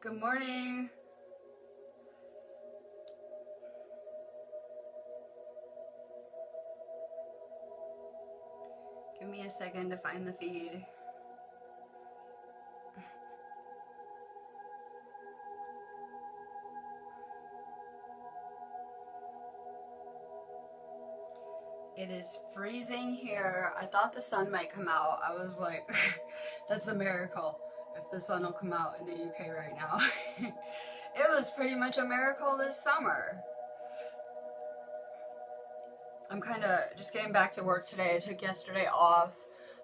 Good morning. Give me a second to find the feed. It is freezing here. I thought the sun might come out. I was like, that's a miracle if the sun will come out in the UK right now. It was pretty much a miracle this summer. I'm kind of just getting back to work today. I took yesterday off.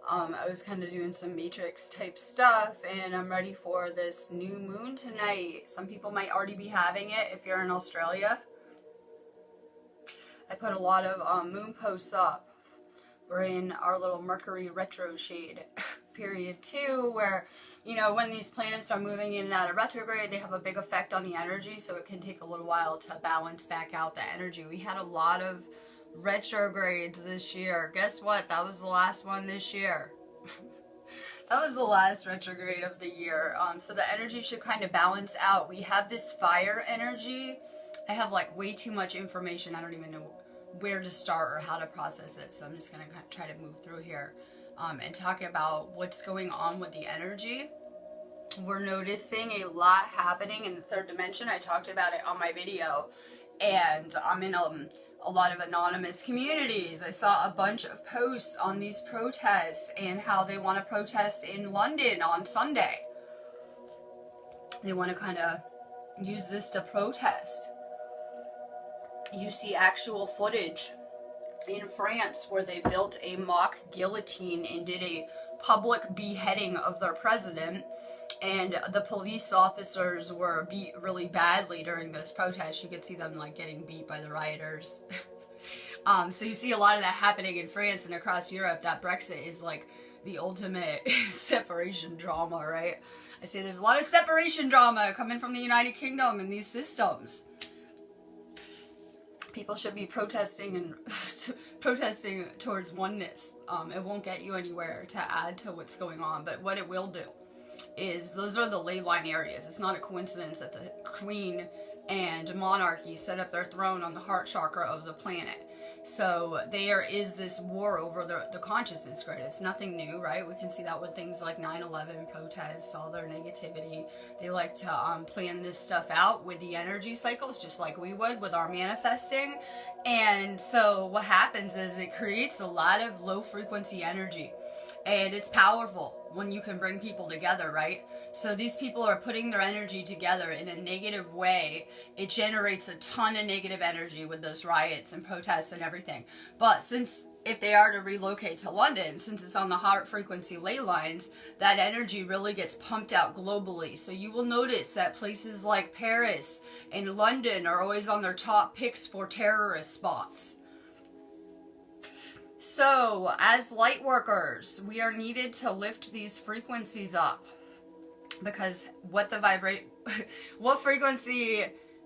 I was kind of doing some matrix type stuff, and I'm ready for this new moon tonight. Some people might already be having it if you're in Australia. I put a lot of moon posts up. We're in our little Mercury retro shade period too, where, you know, when these planets are moving in and out of retrograde, they have a big effect on the energy, so it can take a little while to balance back out the energy. We had a lot of retrogrades this year. Guess what? That was the last one this year. That was the last retrograde of the year. So the energy should kind of balance out. We have this fire energy. I have like way too much information. I don't even know where to start or how to process it. So I'm just going to try to move through here and talk about what's going on with the energy. We're noticing a lot happening in the third dimension. I talked about it on my video. And I'm in a lot of anonymous communities. I saw a bunch of posts on these protests and how they want to protest in London on Sunday. They want to kind of use this to protest. You see actual footage in France where they built a mock guillotine and did a public beheading of their president, and the police officers were beat really badly during this protest. You could see them like getting beat by the rioters. So you see a lot of that happening in France and across Europe. That Brexit is like the ultimate separation drama, right? I say there's a lot of separation drama coming from the United Kingdom and these systems. People should be protesting and protesting towards oneness. It won't get you anywhere to add to what's going on, but what it will do is those are the ley line areas. It's not a coincidence that the Queen and monarchy set up their throne on the heart chakra of the planet. So there is this war over the consciousness grid. It's nothing new, right? We can see that with things like 9/11 protests, all their negativity. They like to plan this stuff out with the energy cycles, just like we would with our manifesting. And so what happens is it creates a lot of low frequency energy. And it's powerful when you can bring people together, right? So these people are putting their energy together in a negative way. It generates a ton of negative energy with those riots and protests and everything. But since if they are to relocate to London, since it's on the heart frequency ley lines, that energy really gets pumped out globally. So you will notice that places like Paris and London are always on their top picks for terrorist spots. So, as light workers, we are needed to lift these frequencies up, because what frequency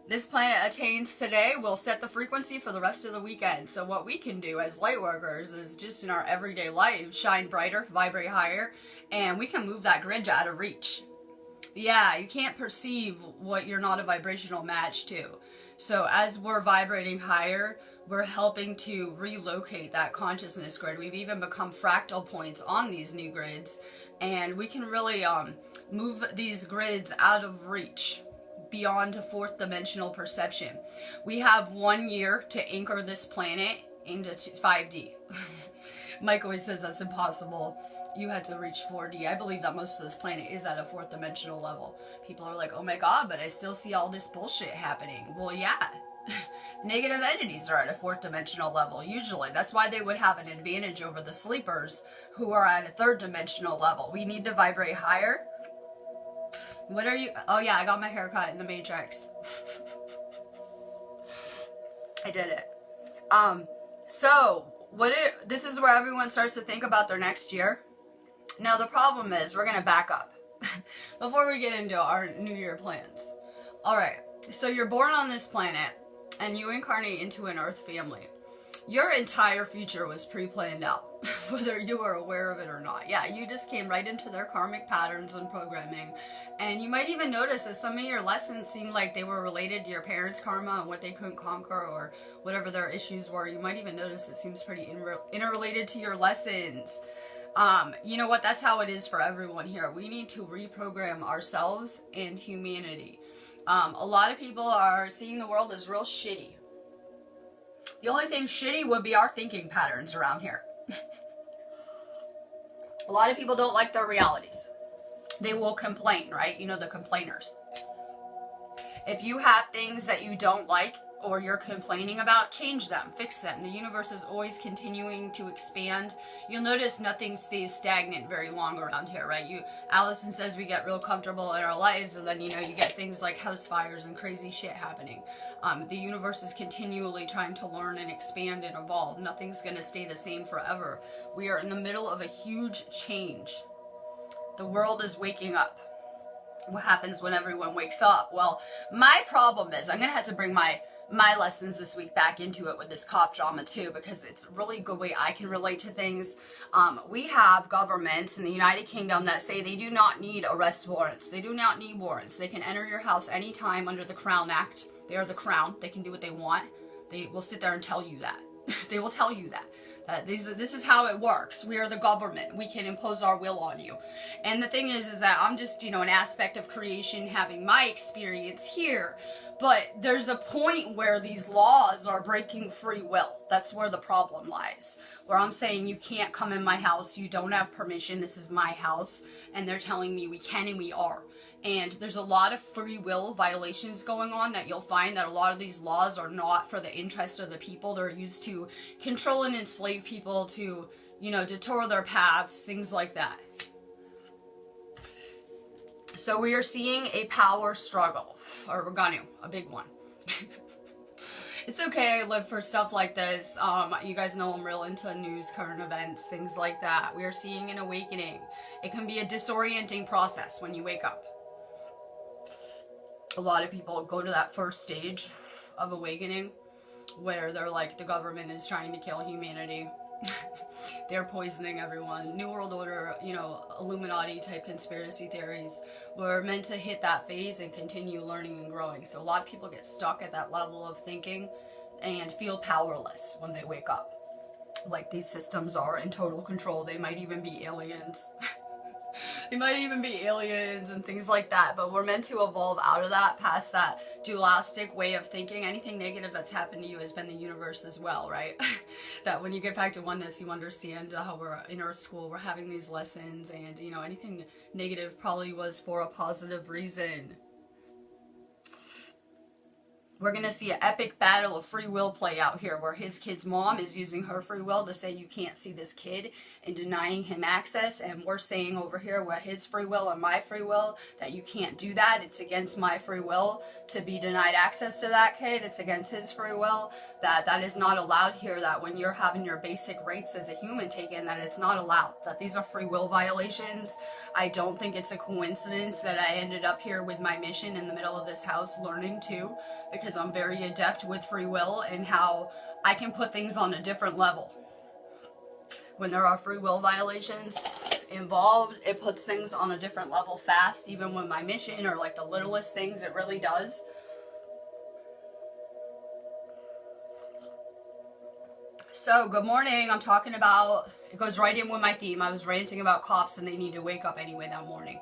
this planet attains today will set the frequency for the rest of the weekend. So what we can do as light workers is just in our everyday life, shine brighter, vibrate higher, and we can move that grid out of reach. Yeah, you can't perceive what you're not a vibrational match to. So as we're vibrating higher, we're helping to relocate that consciousness grid. We've even become fractal points on these new grids, and we can really move these grids out of reach beyond fourth dimensional perception. We have 1 year to anchor this planet into 5D. Mike always says that's impossible. You had to reach 4D. I believe that most of this planet is at a fourth dimensional level. People are like, oh my god, but I still see all this bullshit happening. Well, yeah. Negative entities are at a fourth dimensional level, usually. That's why they would have an advantage over the sleepers who are at a third dimensional level. We need to vibrate higher. What are you? Oh yeah, I got my hair cut in the Matrix. I did it. So, this is where everyone starts to think about their next year. Now the problem is, we're going to back up before we get into our New Year plans. Alright, so you're born on this planet, and you incarnate into an Earth family. Your entire future was pre-planned out. whether you were aware of it or not. Yeah, you just came right into their karmic patterns and programming. And you might even notice that some of your lessons seem like they were related to your parents' karma and what they couldn't conquer, or whatever their issues were. You might even notice it seems pretty interrelated to your lessons. You know what? That's how it is for everyone here. We need to reprogram ourselves and humanity. A lot of people are seeing the world as real shitty. The only thing shitty would be our thinking patterns around here. A lot of people don't like their realities. They will complain, right? You know, the complainers. If you have things that you don't like or you're complaining about, change them, fix them. The universe is always continuing to expand. You'll notice nothing stays stagnant very long around here, right? Allison says we get real comfortable in our lives, and then, you know, you get things like house fires and crazy shit happening. The universe is continually trying to learn and expand and evolve. Nothing's going to stay the same forever. We are in the middle of a huge change. The world is waking up. What happens when everyone wakes up? Well, my problem is I'm going to have to bring my lessons this week back into it with this cop drama too, because it's a really good way I can relate to things. We have governments in the United Kingdom that say they do not need arrest warrants. They do not need warrants. They can enter your house anytime under the Crown Act. They are the crown. They can do what they want. They will sit there and tell you that. They will tell you that. This is how it works. We are the government. We can impose our will on you. And the thing is that I'm just, you know, an aspect of creation having my experience here. But there's a point where these laws are breaking free will. That's where the problem lies. Where I'm saying you can't come in my house. You don't have permission. This is my house. And they're telling me we can and we are. And there's a lot of free will violations going on that you'll find that a lot of these laws are not for the interest of the people. They're used to control and enslave people, to, you know, detour their paths, things like that. So we are seeing a power struggle, or we're gonna, a big one. It's okay, I live for stuff like this. You guys know I'm real into news, current events, things like that. We are seeing an awakening. It can be a disorienting process when you wake up. A lot of people go to that first stage of awakening where they're like, the government is trying to kill humanity. They're poisoning everyone. New World Order, you know, Illuminati type conspiracy theories. We're meant to hit that phase and continue learning and growing. So a lot of people get stuck at that level of thinking and feel powerless when they wake up. Like these systems are in total control. They might even be aliens. They might even be aliens and things like that, but we're meant to evolve out of that, past that dualistic way of thinking. Anything negative that's happened to you has been the universe as well, right? That when you get back to oneness, you understand how we're in Earth School, we're having these lessons, and, you know, anything negative probably was for a positive reason. We're going to see an epic battle of free will play out here, where his kid's mom is using her free will to say you can't see this kid and denying him access, and we're saying over here with his free will and my free will that you can't do that. It's against my free will to be denied access to that kid. It's against his free will. That is not allowed here, that when you're having your basic rights as a human taken, that it's not allowed, that these are free will violations. I don't think it's a coincidence that I ended up here with my mission in the middle of this house learning too, because I'm very adept with free will and how I can put things on a different level. When there are free will violations involved, it puts things on a different level fast, even when my mission or like the littlest things, it really does. So, good morning. I'm talking about, it goes right in with my theme. I was ranting about cops and they need to wake up anyway that morning.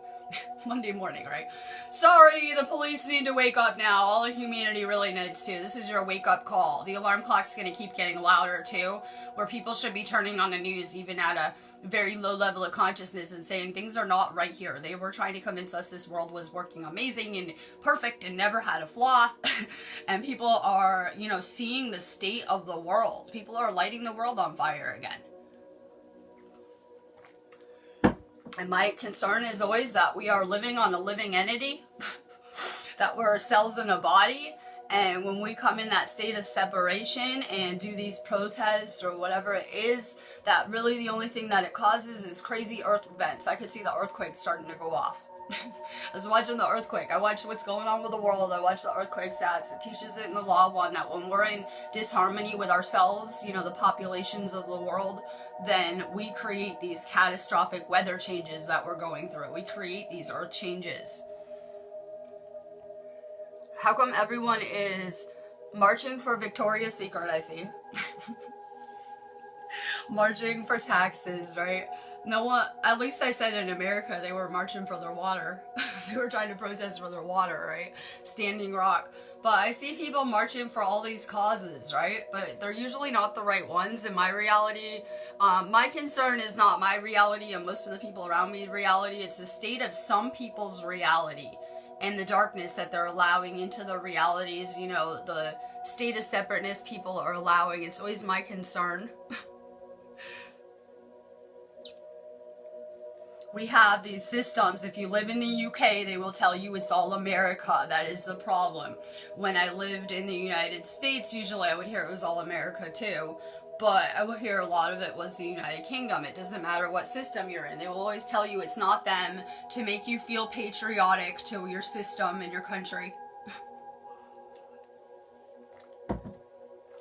Monday morning, right? Sorry, the police need to wake up now. All of humanity really needs to. This is your wake-up call. The alarm clock's going to keep getting louder, too, where people should be turning on the news, even at a very low level of consciousness, and saying things are not right here. They were trying to convince us this world was working amazing and perfect and never had a flaw. And people are, you know, seeing the state of the world. People are lighting the world on fire again. And my concern is always that we are living on a living entity, that we're cells in a body, and when we come in that state of separation and do these protests or whatever it is, that really the only thing that it causes is crazy earth events. I could see the earthquake starting to go off. I was watching the earthquake. I watch what's going on with the world. I watch the earthquake stats. It teaches it in the Law of One that when we're in disharmony with ourselves, you know, the populations of the world, then we create these catastrophic weather changes that we're going through. We create these earth changes. How come everyone is marching for Victoria's Secret, I see? Marching for taxes, right? No one, at least I said in America, they were marching for their water. They were trying to protest for their water, right? Standing Rock. But I see people marching for all these causes, right? But they're usually not the right ones in my reality. My concern is not my reality and most of the people around me reality. It's the state of some people's reality and the darkness that they're allowing into their realities. You know, the state of separateness people are allowing. It's always my concern. We have these systems. If you live in the UK, they will tell you it's all America. That is the problem. When I lived in the United States, usually I would hear it was all America too. But I would hear a lot of it was the United Kingdom. It doesn't matter what system you're in. They will always tell you it's not them, to make you feel patriotic to your system and your country.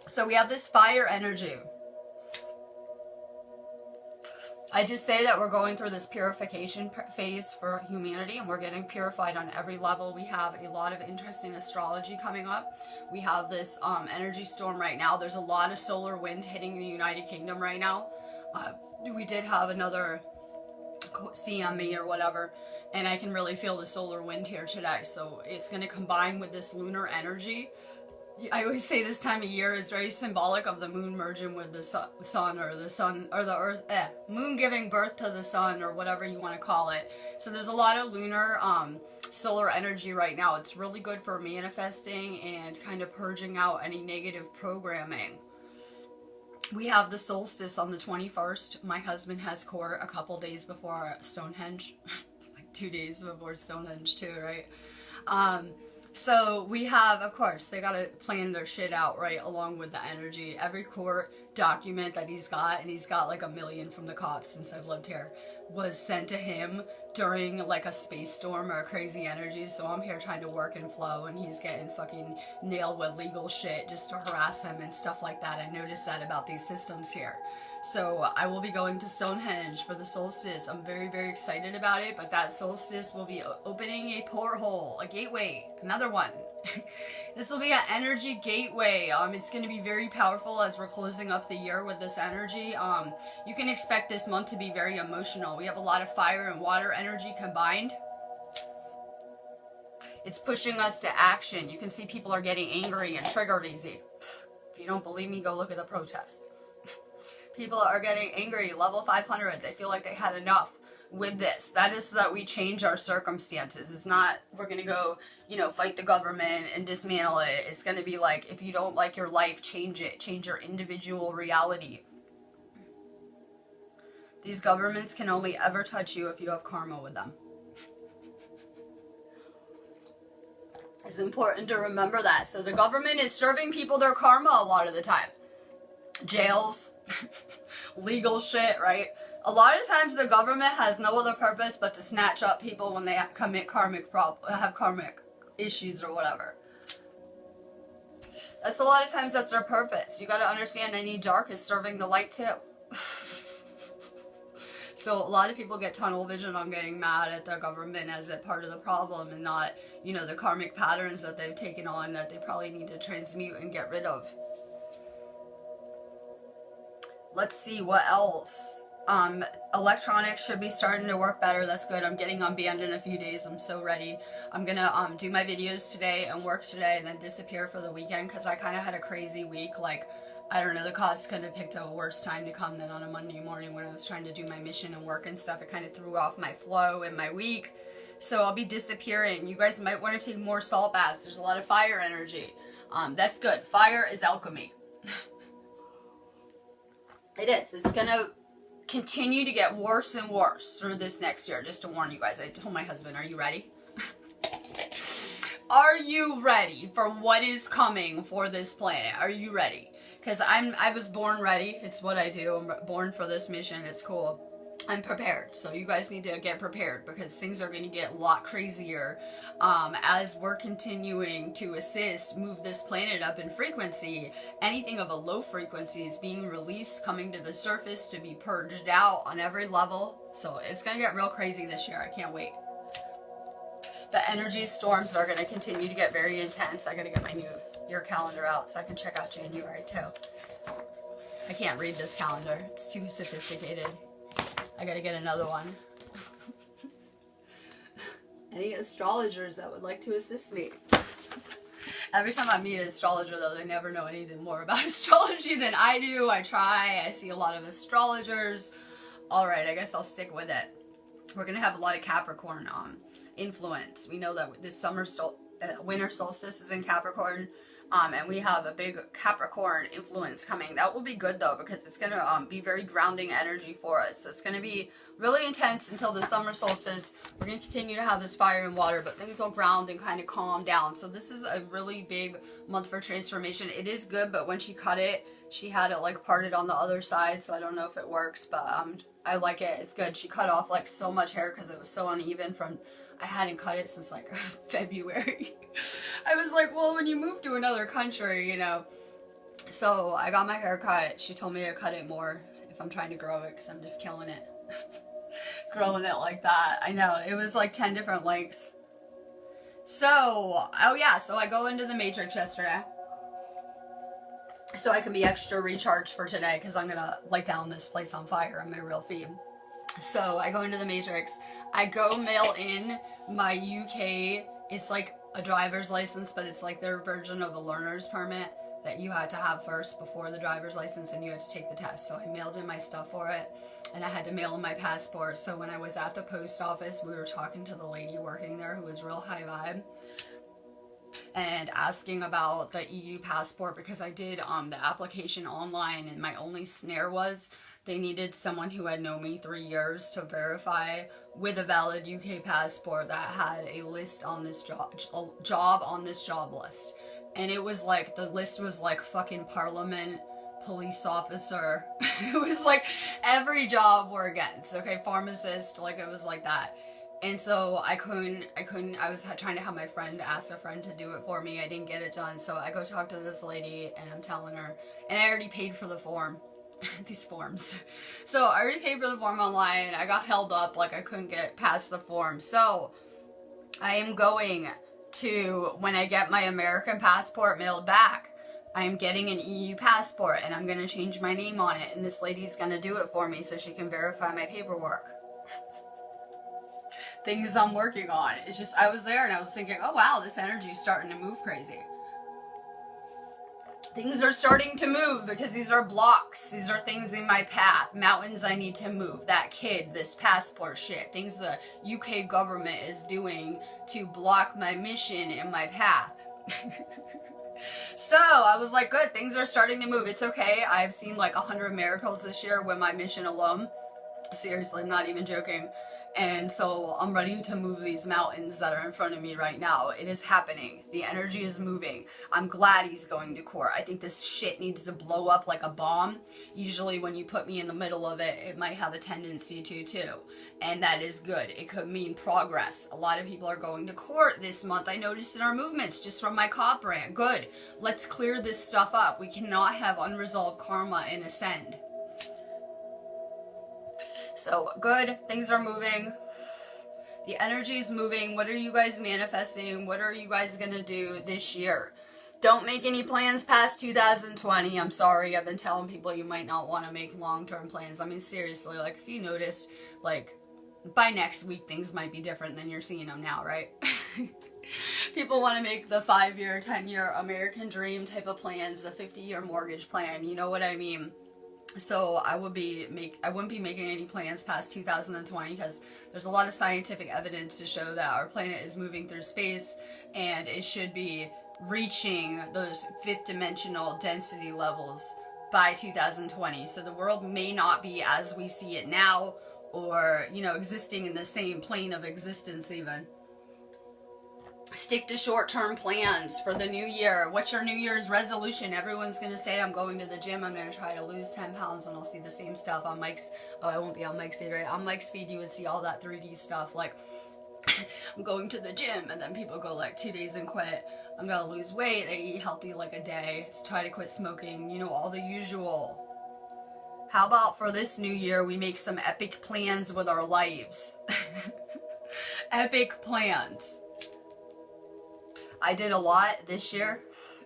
So we have this fire energy. I just say that we're going through this purification phase for humanity, and we're getting purified on every level. We have a lot of interesting astrology coming up. We have this energy storm right now. There's a lot of solar wind hitting the United Kingdom right now. We did have another CME or whatever, and I can really feel the solar wind here today. So it's going to combine with this lunar energy. I always say this time of year is very symbolic of the moon merging with the sun or the earth, moon giving birth to the sun, or whatever you want to call it. So there's a lot of lunar solar energy right now. It's really good for manifesting and kind of purging out any negative programming. We have the solstice on the 21st. My husband has court a couple days before Stonehenge. Like 2 days before Stonehenge too, right? So we have, of course, they got to plan their shit out, right, along with the energy. Every court document that he's got, and he's got like 1 million from the cops since I've lived here, was sent to him during like a space storm or a crazy energy. So I'm here trying to work and flow, and he's getting fucking nailed with legal shit just to harass him and stuff like that. I noticed that about these systems here. So I will be going to Stonehenge for the solstice. I'm very, very excited about it, but that solstice will be opening a porthole, a gateway, another one. This will be an energy gateway. It's going to be very powerful as we're closing up the year with this energy. You can expect this month to be very emotional. We have a lot of fire and water energy combined. It's pushing us to action. You can see people are getting angry and triggered easy. If you don't believe me, go look at the protests. People are getting angry, level 500. They feel like they had enough with this. That is so that we change our circumstances. It's not, we're going to go, you know, fight the government and dismantle it. It's going to be like, if you don't like your life, change it. Change your individual reality. These governments can only ever touch you if you have karma with them. It's important to remember that. So the government is serving people their karma a lot of the time. Jails, legal shit, right? A lot of times the government has no other purpose but to snatch up people when they commit have karmic issues or whatever. That's a lot of times that's their purpose. You got to understand any dark is serving the light too. So a lot of people get tunnel vision on getting mad at the government as a part of the problem, and not, you know, the karmic patterns that they've taken on that they probably need to transmute and get rid of. Let's see what else. Electronics should be starting to work better. That's good. I'm getting on band in a few days. I'm so ready. I'm gonna do my videos today and work today and then disappear for the weekend because I kind of had a crazy week. Like, I don't know, the cops kind of picked a worse time to come than on a Monday morning when I was trying to do my mission and work and stuff. It kind of threw off my flow and my week. So I'll be disappearing. You guys might want to take more salt baths. There's a lot of fire energy. That's good. Fire is alchemy. It is. It's going to continue to get worse and worse through this next year, just to warn you guys. I told my husband, are you ready? Are you ready for what is coming for this planet? Are you ready? Because I was born ready. It's what I do. I'm born for this mission. It's cool. I'm prepared. So you guys need to get prepared because things are going to get a lot crazier as we're continuing to move this planet up in frequency. Anything of a low frequency is being released, coming to the surface to be purged out on every level. So it's going to get real crazy this year. I can't wait. The energy storms are going to continue to get very intense. I got to get my new year calendar out so I can check out January too. I can't read this calendar. It's too sophisticated. I gotta get another one. Any astrologers that would like to assist me? Every time I meet an astrologer, though, they never know anything more about astrology than I do. I try. I see a lot of astrologers. Alright, I guess I'll stick with it. We're gonna have a lot of Capricorn influence. We know that this winter solstice is in Capricorn. And we have a big Capricorn influence coming. That will be good though, because it's going to be very grounding energy for us. So it's going to be really intense until the summer solstice. We're going to continue to have this fire and water, but things will ground and kind of calm down. So this is a really big month for transformation. It is good, but when she cut it, she had it like parted on the other side. So I don't know if it works, but I like it. It's good. She cut off like so much hair because it was so uneven from... I hadn't cut it since like February. I was like, well, when you move to another country, you know. So I got my hair cut. She told me to cut it more if I'm trying to grow it because I'm just killing it. Growing it like that. I know. It was like 10 different lengths. So, oh yeah. So I go into the Matrix yesterday. So I can be extra recharged for today because I'm going to light down this place on fire on my real feed. So I go into the Matrix. I go mail in my UK, it's like a driver's license, but it's like their version of the learner's permit that you had to have first before the driver's license, and you had to take the test. So I mailed in my stuff for it, and I had to mail in my passport. So when I was at the post office, we were talking to the lady working there who was real high vibe and asking about the EU passport, because I did the application online, and my only snare was they needed someone who had known me 3 years to verify with a valid UK passport that had a list on this job on this job list. And it was like, the list was like fucking parliament, police officer. It was like every job we're against, okay? Pharmacist, like it was like that. And so I was trying to have my friend ask a friend to do it for me. I didn't get it done. So I go talk to this lady and I'm telling her, and I already paid for the form. These forms. So I already paid for the form online. I got held up, like I couldn't get past the form. So I am going to, when I get my American passport mailed back, I am getting an EU passport and I'm going to change my name on it. And this lady's going to do it for me so she can verify my paperwork. Things I'm working on. It's just, I was there and I was thinking, oh wow, this energy's starting to move crazy. Things are starting to move because these are blocks. These are things in my path. Mountains I need to move. That kid, this passport shit. Things the UK government is doing to block my mission in my path. So I was like, good, things are starting to move. It's okay. I've seen like 100 miracles this year with my mission alone. Seriously, I'm not even joking. And so I'm ready to move these mountains that are in front of me right now. It is happening. The energy is moving. I'm glad he's going to court. I think this shit needs to blow up like a bomb. Usually when you put me in the middle of it, it might have a tendency to too. And that is good. It could mean progress. A lot of people are going to court this month. I noticed in our movements just from my cop rant. Good. Let's clear this stuff up. We cannot have unresolved karma in Ascend. So, good. Things are moving. The energy is moving. What are you guys manifesting? What are you guys going to do this year? Don't make any plans past 2020. I'm sorry. I've been telling people you might not want to make long-term plans. I mean, seriously, like, if you noticed, like, by next week, things might be different than you're seeing them now, right? People want to make the 5-year, 10-year American dream type of plans, the 50-year mortgage plan. You know what I mean? So I wouldn't be making any plans past 2020 because there's a lot of scientific evidence to show that our planet is moving through space and it should be reaching those fifth dimensional density levels by 2020. So the world may not be as we see it now, or, you know, existing in the same plane of existence even. Stick to short-term plans for the new year. What's your New Year's resolution? Everyone's going to say, I'm going to the gym. I'm going to try to lose 10 pounds, and I'll see the same stuff on Mike's. Oh, I won't be on Mike's feed, right? On Mike's feed, you would see all that 3D stuff. Like, I'm going to the gym, and then people go like 2 days and quit. I'm going to lose weight. I eat healthy like a day. Try to quit smoking. You know, all the usual. How about for this new year, we make some epic plans with our lives? Epic plans. I did a lot this year.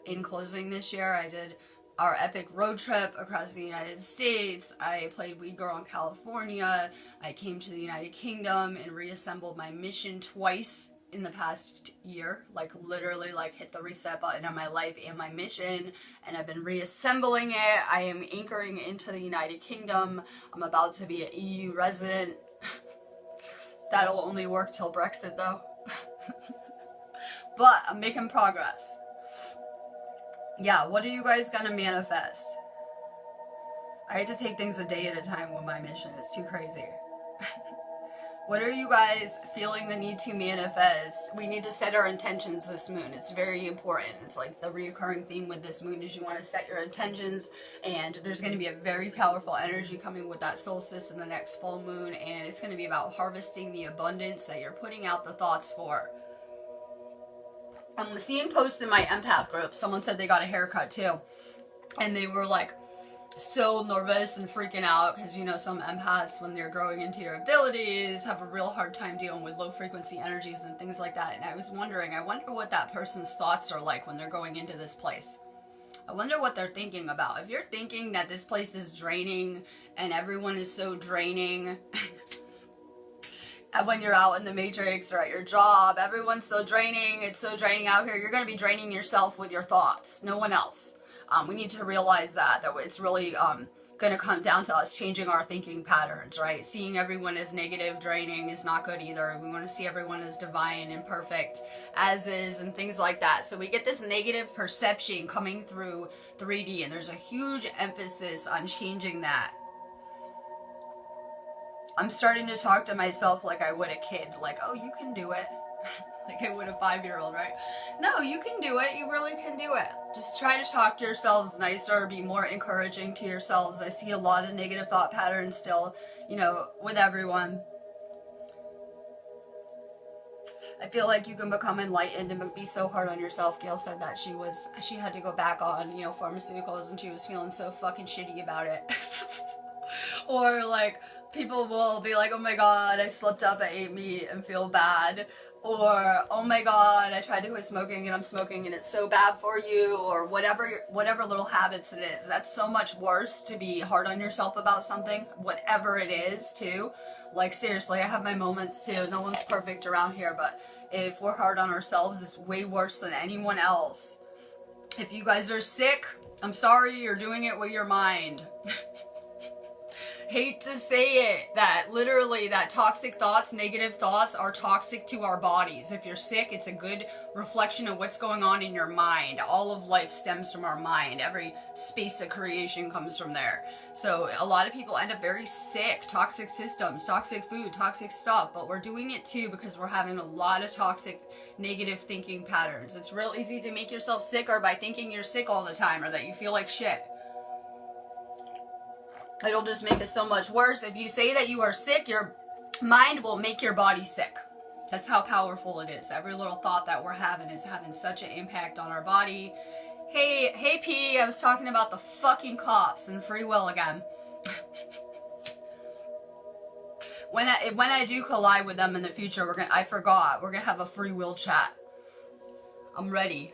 In closing this year, I did our epic road trip across the United States. I played Weed Girl in California. I came to the United Kingdom and reassembled my mission twice in the past year. Like literally like hit the reset button on my life and my mission, and I've been reassembling it. I am anchoring into the United Kingdom. I'm about to be an EU resident. That'll only work till Brexit though. But I'm making progress. Yeah, what are you guys gonna manifest? I had to take things a day at a time with my mission. It's too crazy. What are you guys feeling the need to manifest? We need to set our intentions this moon. It's very important. It's like the reoccurring theme with this moon is you want to set your intentions, and there's going to be a very powerful energy coming with that solstice and the next full moon, and it's going to be about harvesting the abundance that you're putting out the thoughts for. I'm seeing posts in my empath group. Someone said they got a haircut too, and they were like so nervous and freaking out because, you know, some empaths, when they're growing into your abilities, have a real hard time dealing with low frequency energies and things like that. And I was wondering, I wonder what that person's thoughts are like when they're going into this place. I wonder what they're thinking about. If you're thinking that this place is draining and everyone is so draining when you're out in the matrix or at your job, everyone's so draining, it's so draining out here, you're going to be draining yourself with your thoughts, no one else. We need to realize that it's really going to come down to us changing our thinking patterns, right? Seeing everyone as negative, draining is not good either. We want to see everyone as divine and perfect, as is, and things like that. So we get this negative perception coming through 3D, and there's a huge emphasis on changing that. I'm starting to talk to myself like I would a kid, like, oh, you can do it. Like I would a 5-year-old, right? No, you can do it. You really can do it. Just try to talk to yourselves nicer, be more encouraging to yourselves. I see a lot of negative thought patterns still, you know, with everyone. I feel like you can become enlightened and be so hard on yourself. Gail said that she had to go back on, you know, pharmaceuticals, and she was feeling so fucking shitty about it. Or like people will be like, oh my god, I slipped up, I ate meat and feel bad. Or, oh my god, I tried to quit smoking and I'm smoking and it's so bad for you, or whatever little habits it is. That's so much worse to be hard on yourself about something, whatever it is, too. Like, seriously, I have my moments, too. No one's perfect around here, but if we're hard on ourselves, it's way worse than anyone else. If you guys are sick, I'm sorry, you're doing it with your mind. Hate to say it, that literally that toxic thoughts, negative thoughts are toxic to our bodies. If you're sick, it's a good reflection of what's going on in your mind. All of life stems from our mind. Every space of creation comes from there. So a lot of people end up very sick. Toxic systems, toxic food, toxic stuff. But we're doing it too because we're having a lot of toxic negative thinking patterns. It's real easy to make yourself sicker by thinking you're sick all the time or that you feel like shit. It'll just make it so much worse. If you say that you are sick, your mind will make your body sick. That's how powerful it is. Every little thought that we're having is having such an impact on our body. Hey P, I was talking about the fucking cops and free will again. When I do collide with them in the future, we're gonna have a free will chat. I'm ready.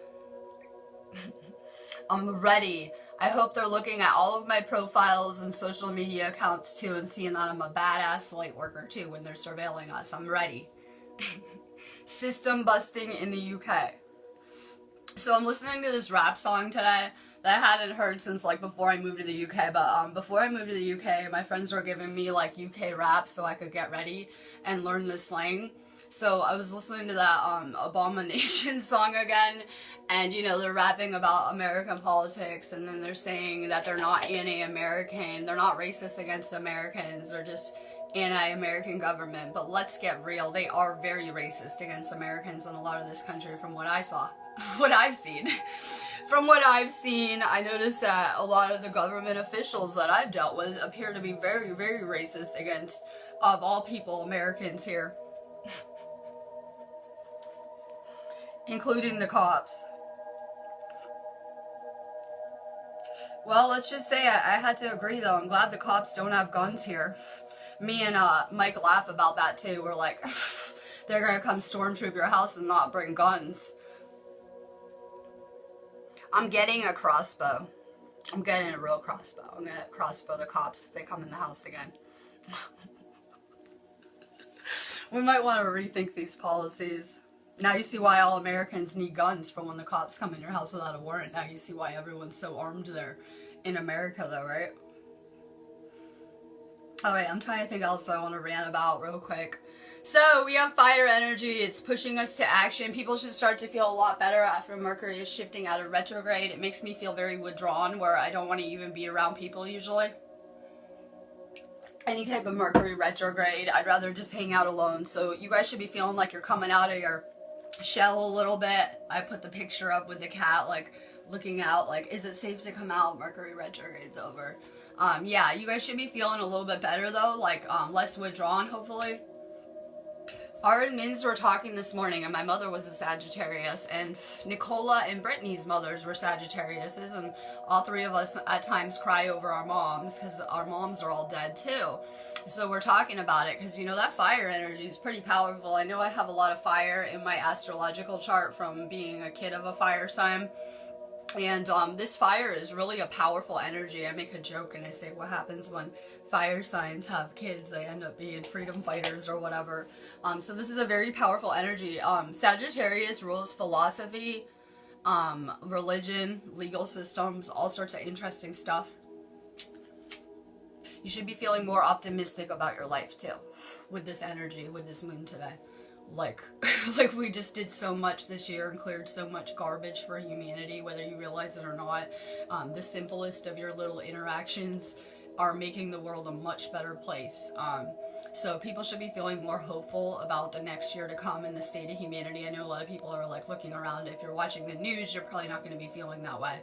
I'm ready. I hope they're looking at all of my profiles and social media accounts too and seeing that I'm a badass light worker too when they're surveilling us. I'm ready. System busting in the UK. So I'm listening to this rap song today that I hadn't heard since like before I moved to the UK. But before I moved to the UK, my friends were giving me like UK rap so I could get ready and learn the slang. So I was listening to that Abomination song again, and you know, they're rapping about American politics, and then they're saying that they're not anti-American, they're not racist against Americans, they're just anti-American government, but let's get real, they are very racist against Americans in a lot of this country from what I saw. What I've seen. From what I've seen, I noticed that a lot of the government officials that I've dealt with appear to be very, very racist against, of all people, Americans here. Including the cops. Well, let's just say I had to agree though. I'm glad the cops don't have guns here. Me and Mike laugh about that too. We're like, they're gonna come stormtroop your house and not bring guns. I'm getting a crossbow. I'm getting a real crossbow. I'm gonna crossbow the cops if they come in the house again. We might want to rethink these policies. Now you see why all Americans need guns for when the cops come in your house without a warrant. Now you see why everyone's so armed there in America though, right? Alright, I'm trying to think else I want to rant about real quick. So, we have fire energy. It's pushing us to action. People should start to feel a lot better after Mercury is shifting out of retrograde. It makes me feel very withdrawn, where I don't want to even be around people usually. Any type of Mercury retrograde, I'd rather just hang out alone. So, you guys should be feeling like you're coming out of your shell a little bit. I put the picture up with the cat, like, looking out, like, is it safe to come out? Mercury retrograde's over. Yeah, you guys should be feeling a little bit better, though, like, less withdrawn, hopefully. Our admins were talking this morning, and my mother was a Sagittarius, and Nicola and Brittany's mothers were Sagittariuses, and all three of us at times cry over our moms, because our moms are all dead, too. So we're talking about it, because, you know, that fire energy is pretty powerful. I know I have a lot of fire in my astrological chart from being a kid of a fire sign. And this fire is really a powerful energy. I make a joke and I say, what happens when fire signs have kids? They end up being freedom fighters or whatever. So this is a very powerful energy. Sagittarius rules philosophy, religion, legal systems, all sorts of interesting stuff. You should be feeling more optimistic about your life too, with this energy, with this moon today. Like we just did so much this year and cleared so much garbage for humanity, whether you realize it or not. The simplest of your little interactions are making the world a much better place. So people should be feeling more hopeful about the next year to come in the state of humanity. I know a lot of people are like looking around. If you're watching the news, you're probably not going to be feeling that way.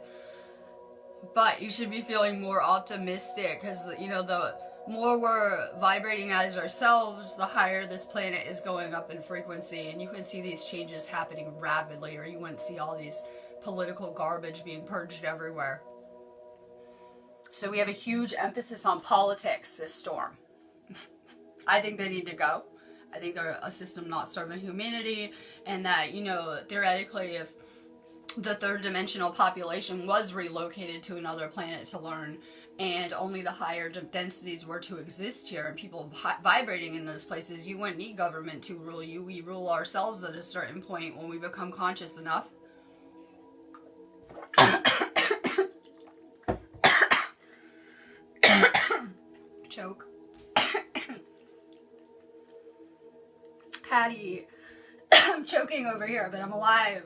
But you should be feeling more optimistic, because, you know, the more we're vibrating as ourselves, the higher this planet is going up in frequency, and you can see these changes happening rapidly, or you wouldn't see all these political garbage being purged everywhere. So we have a huge emphasis on politics this storm. I think they need to go. I think they're a system not serving humanity, and that, you know, theoretically, if the third dimensional population was relocated to another planet to learn, and only the higher densities were to exist here, and people vibrating in those places, you wouldn't need government to rule you. We rule ourselves at a certain point when we become conscious enough. Choke. Patty. I'm choking over here, but I'm alive.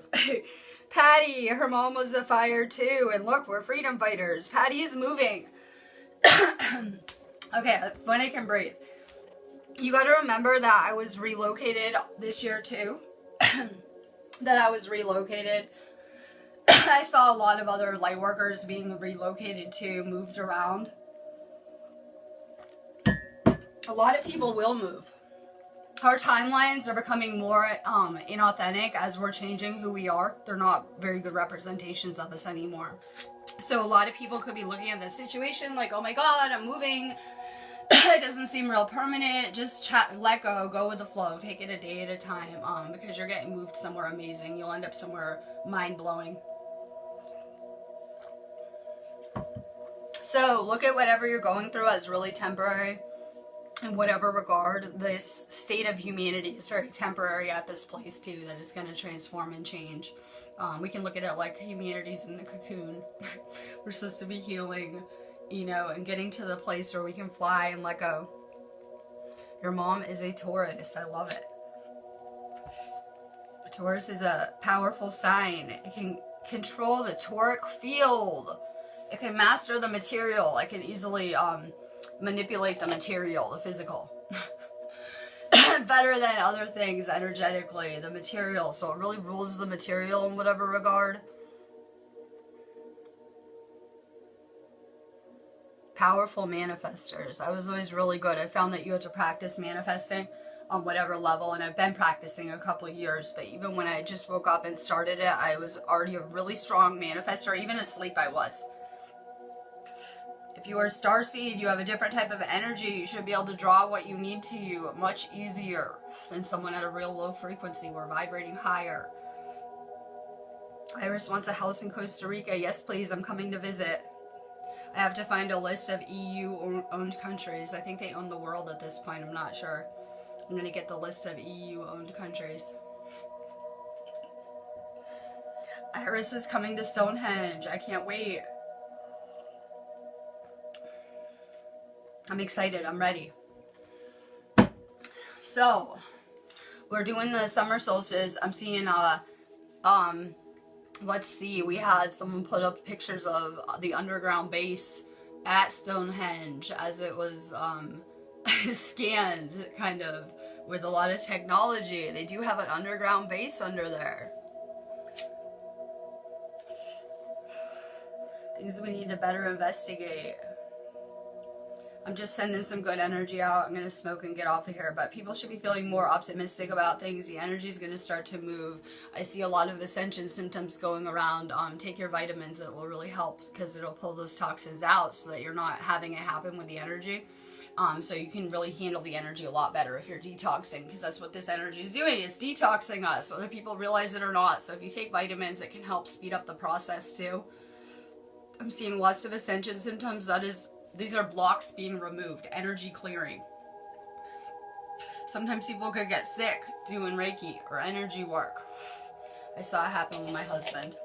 Patty, her mom was a fire too, and look, we're freedom fighters. Patty is moving. Okay, when I can breathe. You gotta remember that I was relocated this year too. That I was relocated. I saw a lot of other light workers being relocated too, moved around. A lot of people will move. Our timelines are becoming more inauthentic as we're changing who we are. They're not very good representations of us anymore. So a lot of people could be looking at this situation like, oh my god, I'm moving. It doesn't seem real permanent. Just let go with the flow. Take it a day at a time, because you're getting moved somewhere amazing. You'll end up somewhere mind-blowing. So look at whatever you're going through as really temporary. In whatever regard, this state of humanity is very temporary at this place too, that is going to transform and change. We can look at it like humanity's in the cocoon. We're supposed to be healing, you know, and getting to the place where we can fly and let go. Your mom is a Taurus. I love it. Taurus is a powerful sign. It can control the toric field. It can master the material. It can easily manipulate the material, the physical. better than other things energetically, the material. So it really rules the material in whatever regard. Powerful manifestors. I was always really good. I found that you have to practice manifesting on whatever level, and I've been practicing a couple of years, but even when I just woke up and started it, I was already a really strong manifestor. Even asleep I was. If you are a starseed, you have a different type of energy. You should be able to draw what you need to you much easier than someone at a real low frequency. We're vibrating higher. Iris wants a house in Costa Rica. Yes, please. I'm coming to visit. I have to find a list of EU-owned countries. I think they own the world at this point. I'm not sure. I'm going to get the list of EU-owned countries. Iris is coming to Stonehenge. I can't wait. I'm excited. I'm ready. So, we're doing the summer solstice. I'm seeing, let's see, we had someone put up pictures of the underground base at Stonehenge as it was, scanned, kind of, with a lot of technology. They do have an underground base under there. Things we need to better investigate. I'm just sending some good energy out. I'm going to smoke and get off of here. But people should be feeling more optimistic about things. The energy is going to start to move. I see a lot of Ascension symptoms going around. Take your vitamins. It will really help because it'll pull those toxins out so that you're not having it happen with the energy. So you can really handle the energy a lot better if you're detoxing, because that's what this energy is doing. It's detoxing us, whether people realize it or not. So if you take vitamins, it can help speed up the process too. I'm seeing lots of Ascension symptoms. These are blocks being removed, energy clearing. Sometimes people could get sick doing Reiki or energy work. I saw it happen with my husband,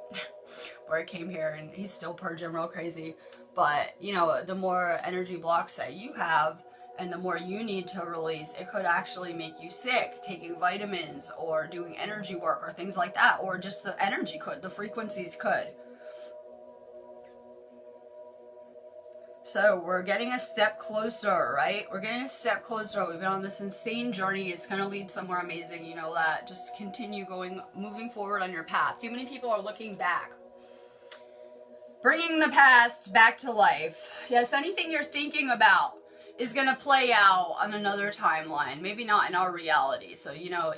where I came here and he's still purging real crazy. But, you know, the more energy blocks that you have and the more you need to release, it could actually make you sick, taking vitamins or doing energy work or things like that. Or just the energy could, the frequencies could. So we're getting a step closer, right? We're getting a step closer. We've been on this insane journey. It's going to lead somewhere amazing, you know that. Just continue going, moving forward on your path. Too many people are looking back. Bringing the past back to life. Yes, anything you're thinking about is going to play out on another timeline. Maybe not in our reality. So, you know,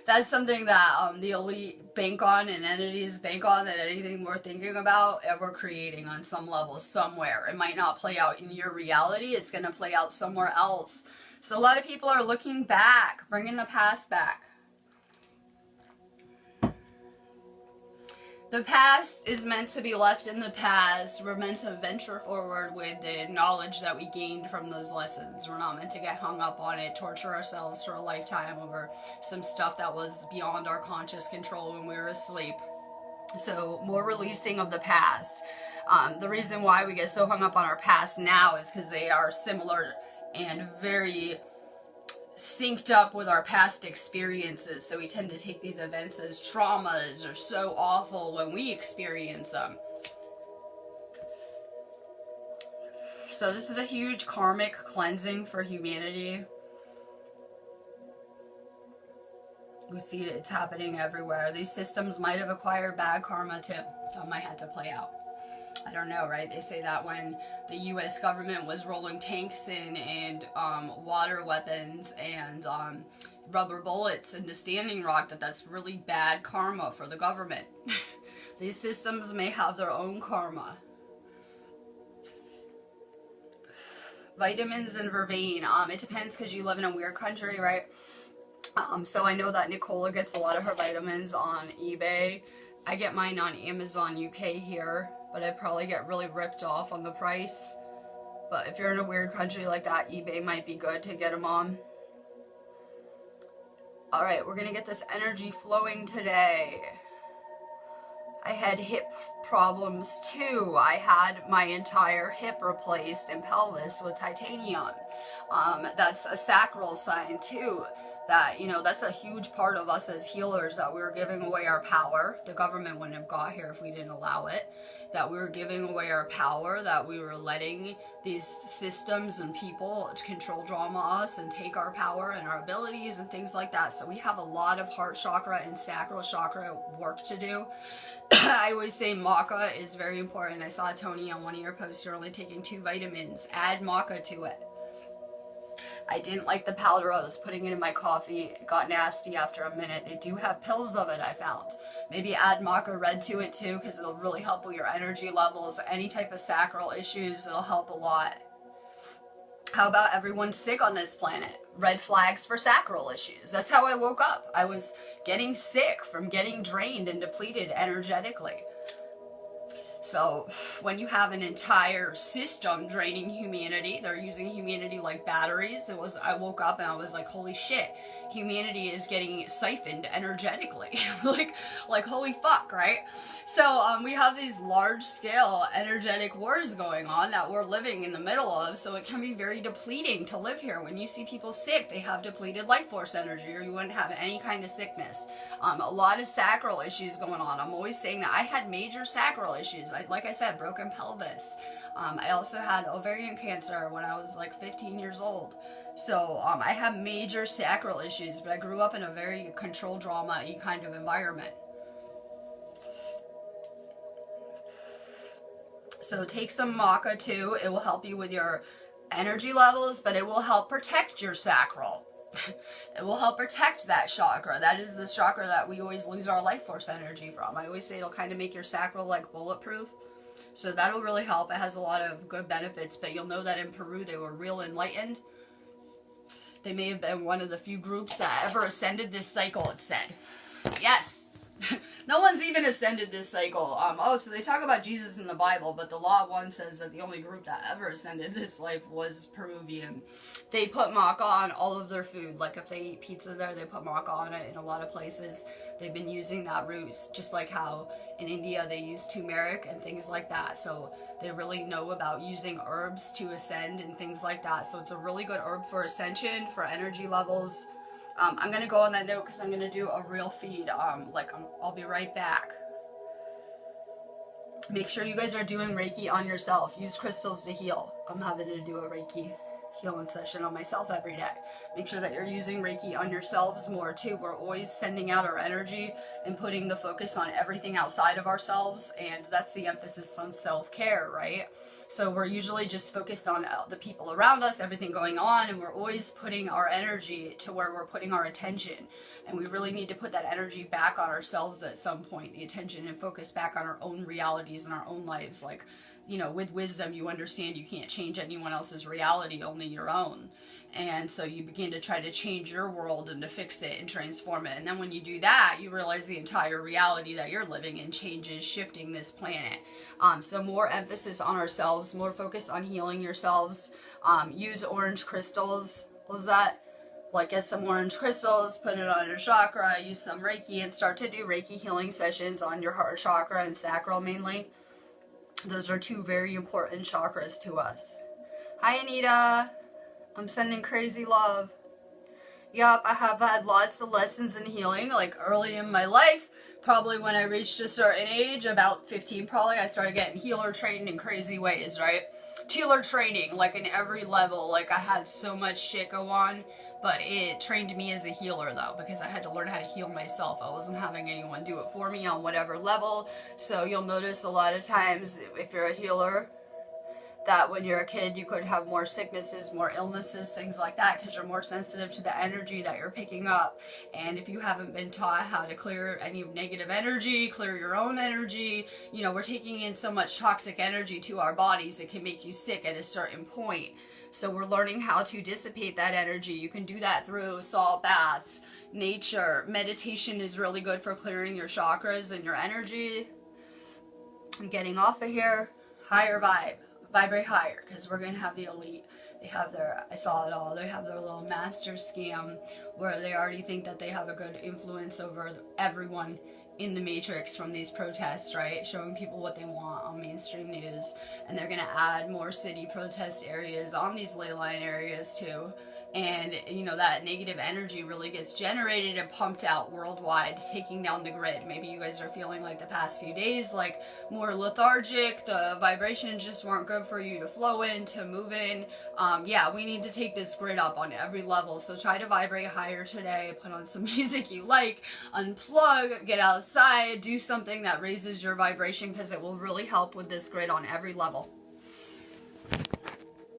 that's something that the elite bank on and entities bank on, that anything we're thinking about, we're creating on some level somewhere. It might not play out in your reality. It's going to play out somewhere else. So a lot of people are looking back, bringing the past back. The past is meant to be left in the past. We're meant to venture forward with the knowledge that we gained from those lessons. We're not meant to get hung up on it, torture ourselves for a lifetime over some stuff that was beyond our conscious control when we were asleep. So more releasing of the past. The reason why we get so hung up on our past now is because they are similar and very synced up with our past experiences, so we tend to take these events as traumas or so awful when we experience them. So this is a huge karmic cleansing for humanity. We see it's happening everywhere. These systems might have acquired bad karma too. That might have to play out. I don't know, right? They say that when the U.S. government was rolling tanks in and water weapons and rubber bullets into Standing Rock, that's really bad karma for the government. These systems may have their own karma. Vitamins and vervain. It depends because you live in a weird country, right? So I know that Nicola gets a lot of her vitamins on eBay. I get mine on Amazon UK here, but I probably get really ripped off on the price. But if you're in a weird country like that, eBay might be good to get them on. Alright, we're going to get this energy flowing today. I had hip problems too. I had my entire hip replaced and pelvis with titanium. That's a sacral sign too. that, you know, that's a huge part of us as healers, that we were giving away our power. The government wouldn't have got here if we didn't allow it. That we were giving away our power, that we were letting these systems and people control drama us and take our power and our abilities and things like that. So we have a lot of heart chakra and sacral chakra work to do. I always say maca is very important. I saw Tony on one of your posts, you're only taking 2 vitamins. Add maca to it. I didn't like the powder. I was putting it in my coffee. It got nasty after a minute. They do have pills of it, I found. Maybe add maca red to it too, because it'll really help with your energy levels. Any type of sacral issues, it'll help a lot. How about everyone's sick on this planet? Red flags for sacral issues. That's how I woke up. I was getting sick from getting drained and depleted energetically. So when you have an entire system draining humanity, they're using humanity like batteries. I woke up and I was like, holy shit, humanity is getting siphoned energetically. like holy fuck, right? So we have these large scale energetic wars going on that we're living in the middle of. So it can be very depleting to live here. When you see people sick, they have depleted life force energy, or you wouldn't have any kind of sickness. A lot of sacral issues going on. I'm always saying that I had major sacral issues. Like I said, broken pelvis. I also had ovarian cancer when I was like 15 years old. So I have major sacral issues, but I grew up in a very controlled drama-y kind of environment. So take some maca too. It will help you with your energy levels, but it will help protect your sacral. It will help protect that chakra. That is the chakra that we always lose our life force energy from. I always say it'll kind of make your sacral like bulletproof. So that'll really help. It has a lot of good benefits, but you'll know that in Peru they were real enlightened. They may have been one of the few groups that ever ascended this cycle, it said. Yes. No one's even ascended this cycle. So they talk about Jesus in the Bible, but the Law of One says that the only group that ever ascended this life was Peruvian. They put maca on all of their food. Like if they eat pizza there, they put maca on it. In a lot of places, they've been using that root, just like how in India they use turmeric and things like that. So they really know about using herbs to ascend and things like that. So it's a really good herb for ascension, for energy levels. I'm going to go on that note because I'm going to do a real feed. I'll be right back. Make sure you guys are doing Reiki on yourself. Use crystals to heal. I'm having to do a Reiki healing session on myself every day. Make sure that you're using Reiki on yourselves more too. We're always sending out our energy and putting the focus on everything outside of ourselves, and that's the emphasis on self-care, right? So we're usually just focused on the people around us, everything going on, and we're always putting our energy to where we're putting our attention. And we really need to put that energy back on ourselves at some point, the attention and focus back on our own realities and our own lives. Like, you know, with wisdom, you understand you can't change anyone else's reality, only your own. And so you begin to try to change your world and to fix it and transform it. And then when you do that, you realize the entire reality that you're living in changes, shifting this planet. So more emphasis on ourselves, more focus on healing yourselves. Use orange crystals. Lizette, like get some orange crystals, put it on your chakra, use some Reiki, and start to do Reiki healing sessions on your heart chakra and sacral mainly. Those are 2 very important chakras to us. Hi, Anita. I'm sending crazy love. Yup, I have had lots of lessons in healing, like early in my life. Probably when I reached a certain age, about 15 probably, I started getting healer trained in crazy ways, right? Healer training, like in every level. Like I had so much shit go on, but it trained me as a healer though, because I had to learn how to heal myself. I wasn't having anyone do it for me on whatever level. So you'll notice a lot of times, if you're a healer, that when you're a kid you could have more sicknesses, more illnesses, things like that, because you're more sensitive to the energy that you're picking up. And if you haven't been taught how to clear any negative energy, clear your own energy, you know, we're taking in so much toxic energy to our bodies, it can make you sick at a certain point. So we're learning how to dissipate that energy. You can do that through salt baths, nature. Meditation is really good for clearing your chakras and your energy. I'm getting off of here. Higher vibe. Vibrate higher, because we're going to have the elite. They have their, I saw it all, they have their little master scam where they already think that they have a good influence over everyone in the matrix from these protests, right? Showing people what they want on mainstream news. And they're going to add more city protest areas on these ley line areas too, and you know that negative energy really gets generated and pumped out worldwide, taking down the grid. Maybe you guys are feeling like the past few days like more lethargic, the vibrations just weren't good for you to flow in, to move in. Yeah, we need to take this grid up on every level. So try to vibrate higher today, put on some music you like, unplug, get outside, do something that raises your vibration, because it will really help with this grid on every level.